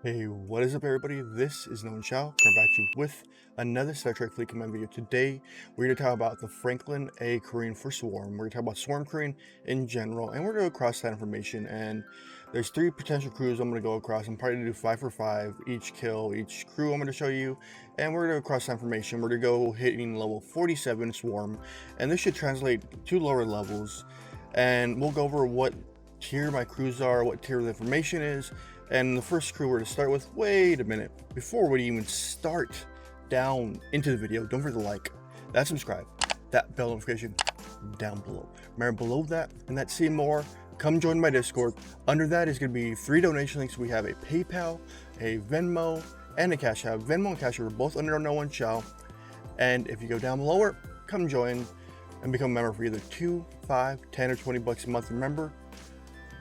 Hey, what is up everybody? This is Nowonshall, coming back to you with another Star Trek Fleet Command video. Today, we're going to talk about the Franklin A. crewing for Swarm. We're going to talk about Swarm crewing in general, and we're going to go across that information. And there's 3 potential crews I'm going to go across. I'm probably going to do 5 for 5, each kill, each crew I'm going to show you. And we're going to go across that information. We're going to go hitting level 47 Swarm, and this should translate to lower levels. And we'll go over what tier my crews are, what tier the information is. And the first crew we're to start with, wait a minute, before we even start down into the video, don't forget to like, that subscribe, that bell notification down below. Remember, below that and that see more, come join my Discord. Under that is going to be 3 donation links. We have a PayPal, a Venmo, and a Cashapp. Venmo and Cashapp are both under Nowonshall. And if you go down lower, come join and become a member for either 2, 5, 10, or 20 bucks a month. Remember,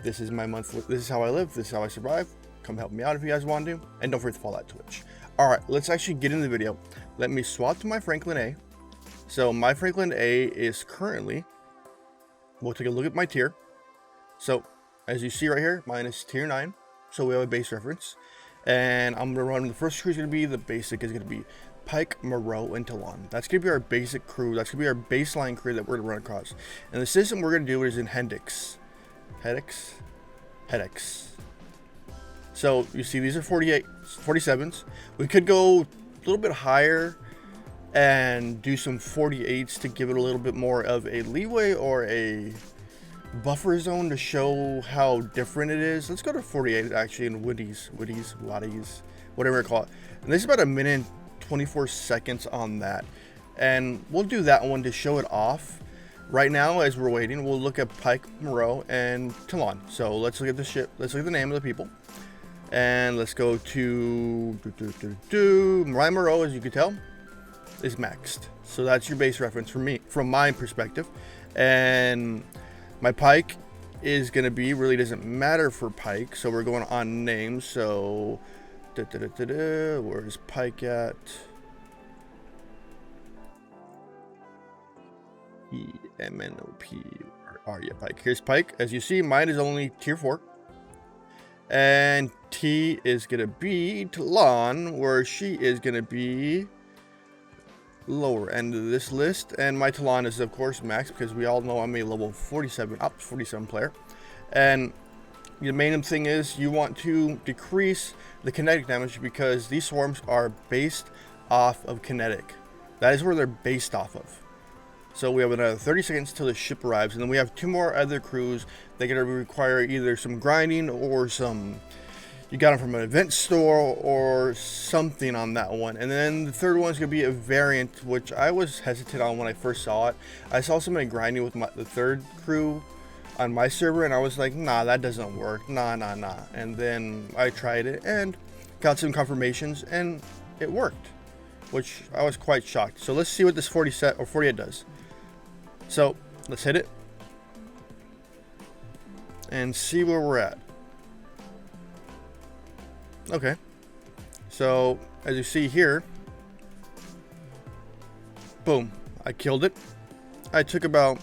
this is my monthly, this is how I live, this is how I survive. Come help me out if you guys want to, and don't forget to follow that Twitch. Alright, let's actually get into the video. Let me swap to my Franklin A. So my Franklin A is currently, we'll take a look at my tier. So as you see right here, mine is tier 9, so we have a base reference. And I'm going to run, the first crew is going to be, the basic is going to be Pike, Moreau, T'Laan. That's going to be our basic crew, that's going to be our baseline crew that we're going to run across. And the system we're going to do is in Hendix. Hedex. So you see these are 47s. We could go a little bit higher and do some 48s to give it a little bit more of a leeway or a buffer zone to show how different it is. Let's go to 48 actually in Woodies, whatever you call it. And this is about a minute and 24 seconds on that. And we'll do that one to show it off. Right now, as we're waiting, we'll look at Pike Moreau and T'Laan. So let's look at the ship. Let's look at the name of the people. And let's go to Moreau, as you can tell, is maxed. So that's your base reference for me, from my perspective. And my Pike is going to be, really doesn't matter for Pike. So we're going on names. So, where's Pike at? E-M-N-O-P-R, yeah, Pike. Here's Pike. As you see, mine is only tier 4. And T is going to be T'Laan, where she is going to be lower end of this list. And my T'Laan is, of course, max, because we all know I'm a level 47, up 47 player. And the main thing is you want to decrease the kinetic damage, because these swarms are based off of kinetic. That is where they're based off of. So we have another 30 seconds till the ship arrives, and then we have 2 more other crews that are going to require either some grinding or some, you got them from an event store or something on that one. And then the third one is going to be a variant, which I was hesitant on when I first saw it. I saw somebody grinding with the third crew on my server, and I was like, nah, that doesn't work, nah. And then I tried it and got some confirmations, and it worked, which I was quite shocked. So let's see what this 48 does. So let's hit it and see where we're at. Okay, so as you see here, boom, I killed it. I took about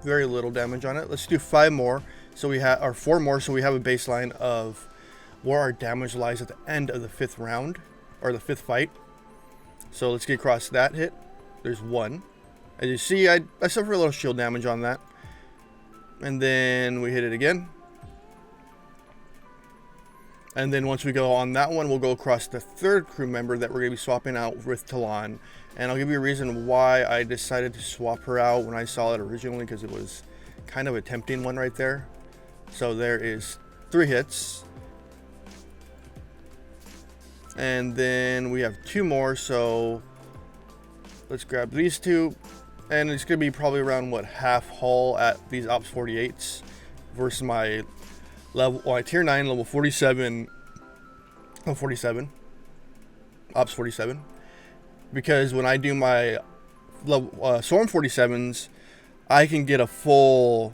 very little damage on it. Let's do 5 more, so we have, or 4 more, so we have a baseline of where our damage lies at the end of the 5th round, or the 5th fight. So let's get across that hit. There's 1. As you see, I suffer a little shield damage on that. And then we hit it again. And then once we go on that one, we'll go across the 3rd crew member that we're going to be swapping out with T'Laan. And I'll give you a reason why I decided to swap her out when I saw it originally, because it was kind of a tempting one right there. So there is 3 hits. And then we have 2 more, so let's grab these 2. And it's going to be probably around, what, half hull at these Ops 48s versus my level, well, tier 9, level 47, Ops 47. Because when I do my level, Swarm 47s, I can get a full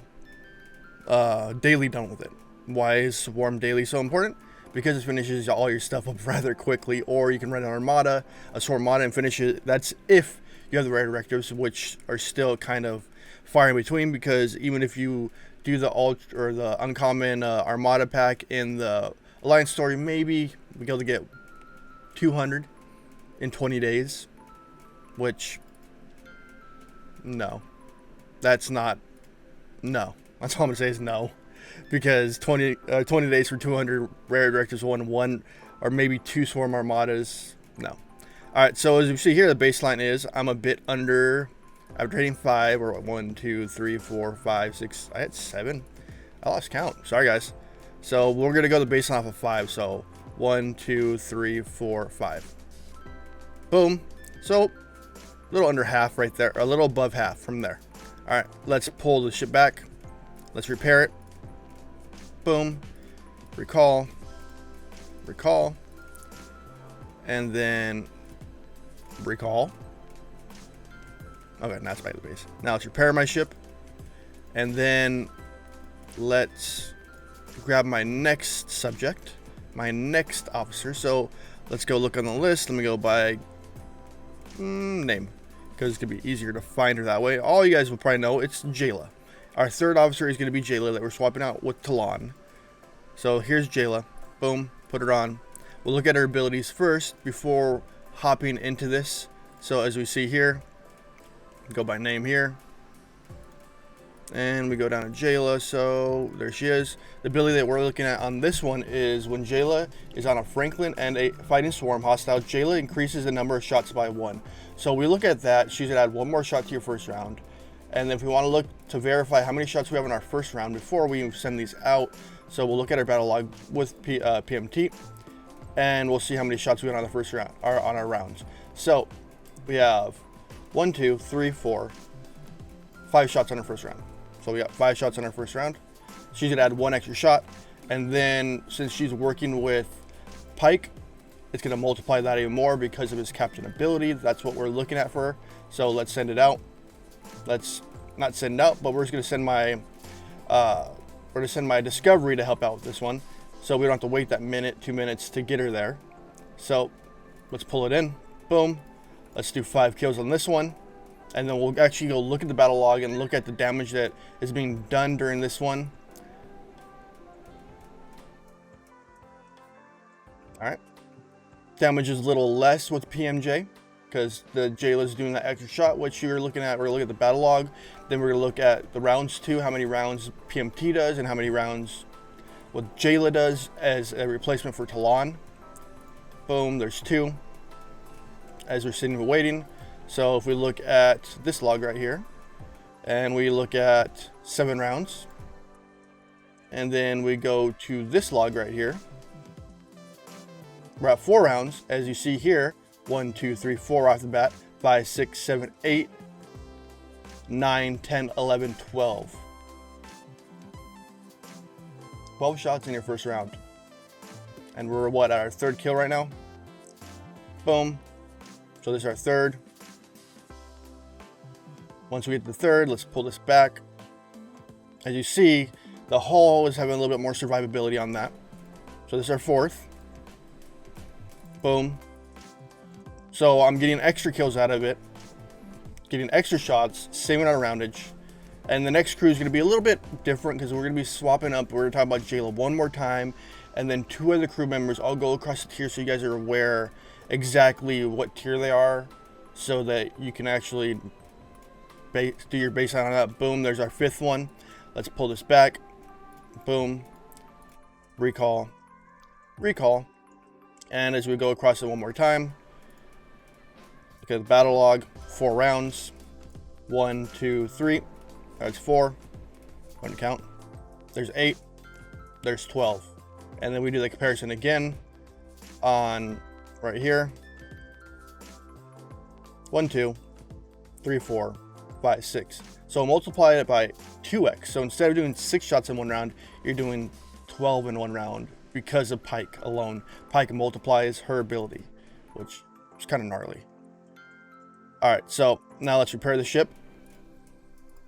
daily done with it. Why is Swarm daily so important? Because it finishes all your stuff up rather quickly, or you can run an Armada, a Swarm Armada, and finish it. That's if you have the right directives, which are still kind of far in between, because even if you do the ultra or the uncommon Armada pack in the Alliance story, maybe we go to get 200 in 20 days, which, no. That's not, no. That's all I'm going to say is no. Because 20 days for 200 rare directors, one or maybe 2 swarm armadas, no. Alright, so as you see here, the baseline is I'm a bit under, after trading 5, or 1, 2, 3, 4, 5, 6, I had 7. I lost count. Sorry, guys. So we're going to go the baseline off of 5. So 1, 2, 3, 4, 5. Boom. So a little under half right there, or a little above half from there. Alright, let's pull the ship back. Let's repair it. Boom. Recall. Recall. And then recall. Okay, now it's back to the base. Now let's repair my ship. And then let's grab my next subject, my next officer. So let's go look on the list. Let me go by name, because it's going to be easier to find her that way. All you guys will probably know it's Jayla. Our third officer is going to be Jayla that we're swapping out with T'Laan. So here's Jayla. Boom. Put her on. We'll look at her abilities first before hopping into this. So as we see here, go by name here. And we go down to Jayla. So there she is. The ability that we're looking at on this one is when Jayla is on a Franklin and a fighting swarm hostile, Jayla increases the number of shots by 1. So we look at that. She's going to add 1 more shot to your first round. And if we want to look to verify how many shots we have in our first round before we send these out, so we'll look at our battle log with PMT, and we'll see how many shots we got on the first round, or on our rounds. So we have 1, 2, 3, 4, 5 shots on our first round. So we got 5 shots on our first round. She's gonna add 1 extra shot, and then since she's working with Pike, it's gonna multiply that even more because of his captain ability. That's what we're looking at for her. So let's send it out. Let's not send it out, but we're just gonna send my discovery to help out with this one, so we don't have to wait that minute, 2 minutes to get her there. So let's pull it in. Boom. Let's do 5 kills on this one, and then we'll actually go look at the battle log and look at the damage that is being done during this one. Alright, damage is a little less with PMJ because the Jayla's doing that extra shot, which you're looking at. We're gonna look at the battle log, then we're gonna look at the rounds too, how many rounds PMT does and how many rounds what Jayla does as a replacement for T'Laan. Boom, there's 2 as we're sitting and waiting. So if we look at this log right here, and we look at 7 rounds, and then we go to this log right here, we're at 4 rounds, as you see here. 1, 2, 3, 4 off the bat. 5, 6, 7, 8, 9, 10, 11, 12. 12 shots in your first round. And we're what, at our 3rd kill right now? Boom. So this is our 3rd. Once we get to the 3rd, let's pull this back. As you see, the hull is having a little bit more survivability on that. So this is our 4th. Boom. So I'm getting extra kills out of it, getting extra shots, saving on a roundage. And the next crew is going to be a little bit different because we're going to be swapping up. We're going to talk about Jayla one more time, and then 2 other crew members. I'll go across the tier so you guys are aware exactly what tier they are, so that you can actually do your baseline on that. Boom, there's our 5th one. Let's pull this back. Boom. Recall. Recall. And as we go across it one more time, look at the battle log. 4 rounds. 1, 2, 3. That's 4. One count. There's 8. There's 12. And then we do the comparison again on right here. 1, 2, 3, 4, 5, 6. So multiply it by 2x. So instead of doing 6 shots in one round, you're doing 12 in one round because of Pike alone. Pike multiplies her ability, which is kind of gnarly. Alright, so now let's repair the ship.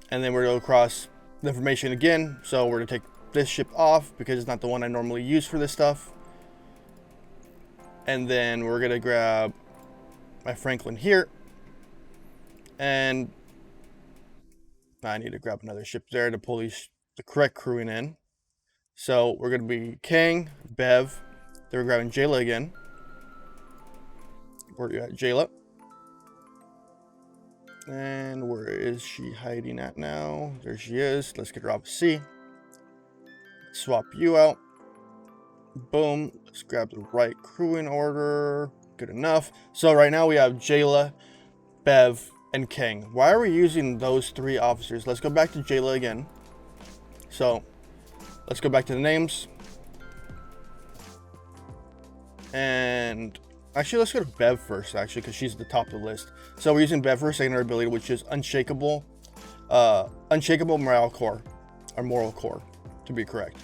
And then we're going to go across the information again. So we're going to take this ship off because it's not the one I normally use for this stuff. And then we're going to grab my Franklin here. And I need to grab another ship there to pull the correct crewing in. So we're going to be Kang, Bev, Then we're grabbing Jayla again. Where are you at, Jayla? And where is she hiding at now? There she is. Let's get her off C. Swap you out. Boom. Let's grab the right crewing order. Good enough. So right now we have Jayla, Bev, and Kang. Why are we using those 3 officers? Let's go back to Jayla again. So let's go back to the names. And actually, let's go to Bev first, actually, because she's at the top of the list. So we're using Bev for her secondary ability, which is Unshakable Morale Core, or Moral Core, to be correct.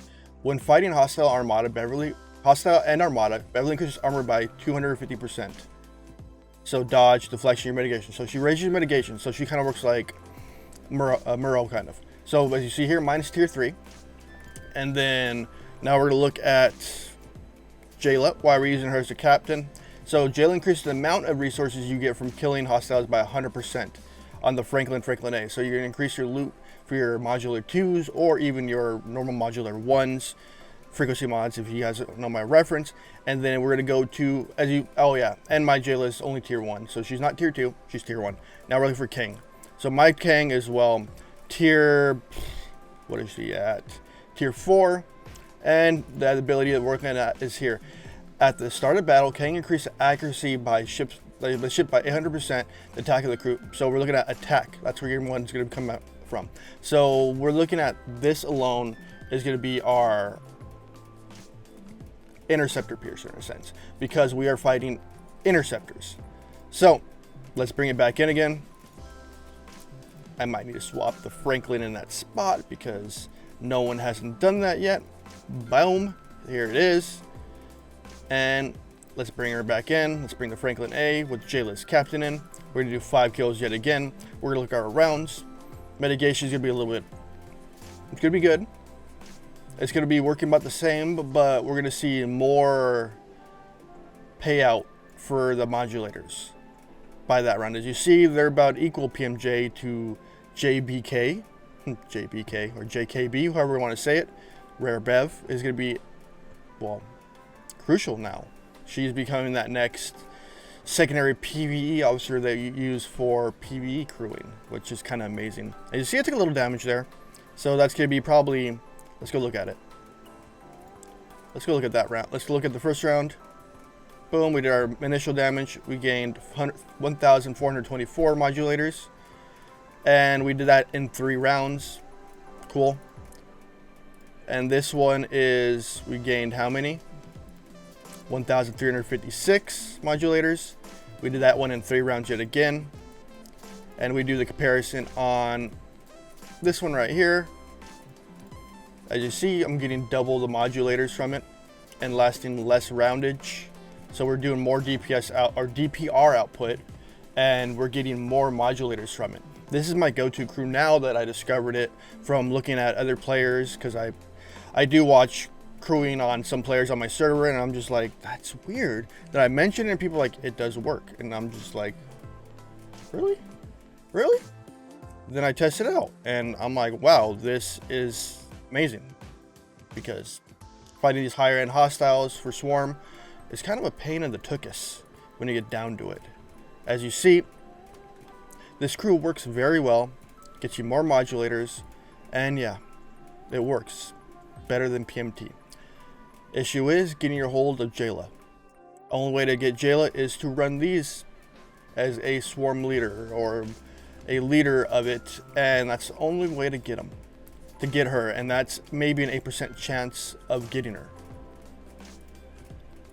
When fighting hostile and armada, Beverly increases armor by 250%. So dodge, deflection, your mitigation. So she raises your mitigation. So she kind of works like Moreau, kind of. So as you see here, minus tier 3. And then now we're going to look at Jayla, why we're using her as a captain. So Jayla increases the amount of resources you get from killing hostiles by 100% on the Franklin A. So you're going to increase your loot for your modular 2s or even your normal modular 1s, frequency mods if you guys know my reference. And then we're going to go to, and my Jayla is only tier 1. So she's not tier 2, she's tier 1. Now we're looking for Kang. So my Kang is, well, tier, what is she at? Tier 4. And that ability that we're looking at is here. At the start of battle, Kang increases accuracy by ship by 800%, the attack of the crew. So we're looking at attack. That's where your one's going to come out from. So we're looking at this alone is going to be our interceptor piercer in a sense, because we are fighting interceptors. So let's bring it back in again. I might need to swap the Franklin in that spot because no one hasn't done that yet. Boom, here it is. And let's bring her back in. Let's bring the Franklin A with Jayla's captain in. We're gonna do 5 kills yet again. We're gonna look at our rounds. Mitigation is gonna be a little bit, it's gonna be good. It's gonna be working about the same, but we're gonna see more payout for the modulators by that round. As you see, they're about equal PMJ to JBK or JKB, however you want to say it. Rare Bev is going to be, well, crucial now. She's becoming that next secondary PvE officer that you use for PvE crewing, which is kind of amazing. And you see I took a little damage there. So that's going to be probably, let's go look at it. Let's go look at that round. Let's go look at the first round. Boom, we did our initial damage. We gained 1,424 modulators. And we did that in 3 rounds. Cool. And this one is, we gained how many? 1,356 modulators. We did that one in 3 rounds yet again. And we do the comparison on this one right here. As you see, I'm getting double the modulators from it and lasting less roundage. So we're doing more DPS out or DPR output, and we're getting more modulators from it. This is my go-to crew now that I discovered it from looking at other players, because I do watch crewing on some players on my server, and I'm just like, that's weird that I mentioned it and people are like, it does work, and I'm just like, really? Then I test it out and I'm like, wow, this is amazing, because fighting these higher end hostiles for Swarm is kind of a pain in the tuchus when you get down to it. As you see, this crew works very well, gets you more modulators, and yeah, it works better than PMT. Issue is getting your hold of Jayla. Only way to get Jayla is to run these as a Swarm leader or a leader of it, and that's the only way to get her, and that's maybe an 8% chance of getting her,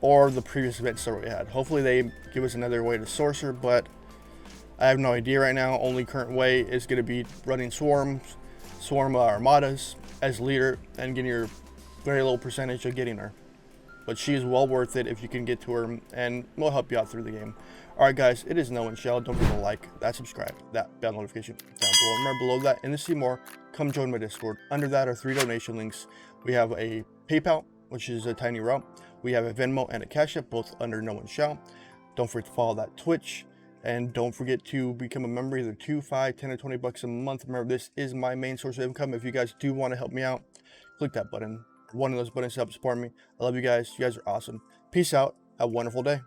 or the previous events that we had. Hopefully they give us another way to source her, but I have no idea right now. Only current way is going to be running Swarm armadas as leader and getting your very low percentage of getting her. But she is well worth it if you can get to her, and will help you out through the game. Alright guys, it is Nowonshall. Don't forget to like, that subscribe, that bell notification down below. Remember, below that, and to see more, come join my Discord. Under that are 3 donation links. We have a PayPal, which is a tiny route. We have a Venmo and a Cashapp, both under Nowonshall. Don't forget to follow that Twitch. And don't forget to become a member, either 2, 5, 10, or 20 bucks a month. Remember, this is my main source of income. If you guys do want to help me out, click that button one of those buttons to help support me. I love you guys. You guys are awesome. Peace out. Have a wonderful day.